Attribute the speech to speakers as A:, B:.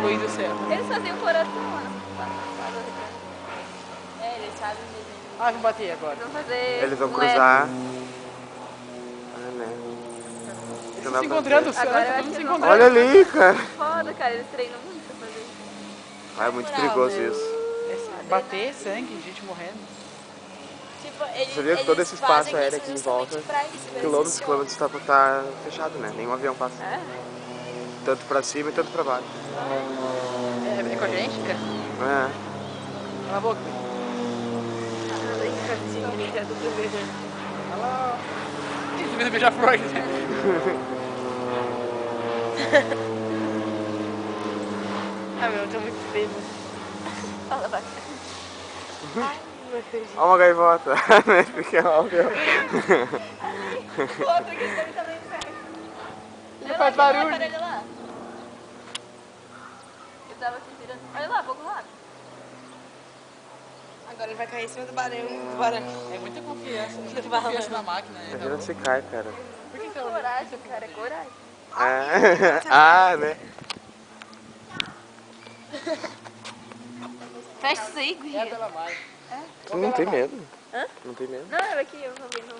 A: Luiz do céu.
B: Eles faziam coração lá. É, eles fazem desenho.
A: Ah, vamos bater agora.
B: Eles vão fazer.
C: Eles vão cruzar.
A: Eles estão se encontrando,
B: Agora eu
A: estão
B: acho
A: se
B: que
A: encontrando.
C: Olha ali, cara.
B: Foda, cara, eles treinam muito pra fazer isso.
C: Ah, é muito perigoso isso.
A: Bater sangue, gente morrendo.
D: Tipo,
C: Você viu que todo esse espaço aéreo aqui em volta, quilômetros e quilômetros, tá fechado, né? Nenhum avião passa.
B: É?
C: Tanto pra cima e tanto pra baixo.
A: É com a gente, cara?
C: É.
A: Cala a boca. Olha lá. Ih, você fez beija-flor aqui.
D: Ah, meu, eu tô muito bêbado.
B: Fala, vai.
D: Ai, não acredito.
C: Olha uma gaivota. Fica óbvio.
B: O outro aqui também tá bem perto.
A: Ele faz barulho.
B: Olha lá. Eu tava aqui tirando. Olha lá, vou pro lado.
D: Agora ele vai cair em cima do barão.
A: É muita confiança. Muita confiança na máquina, né?
C: Imagina se cai, cara.
A: Por que que
B: Coragem, cara, é coragem.
C: É. Ah, né?
B: Fecha isso aí,
A: é a
B: guria.
A: Bela Mai?
C: Tu não tem medo?
B: Hã?
C: Não tem medo?
B: Não, era aqui, eu não vi, não.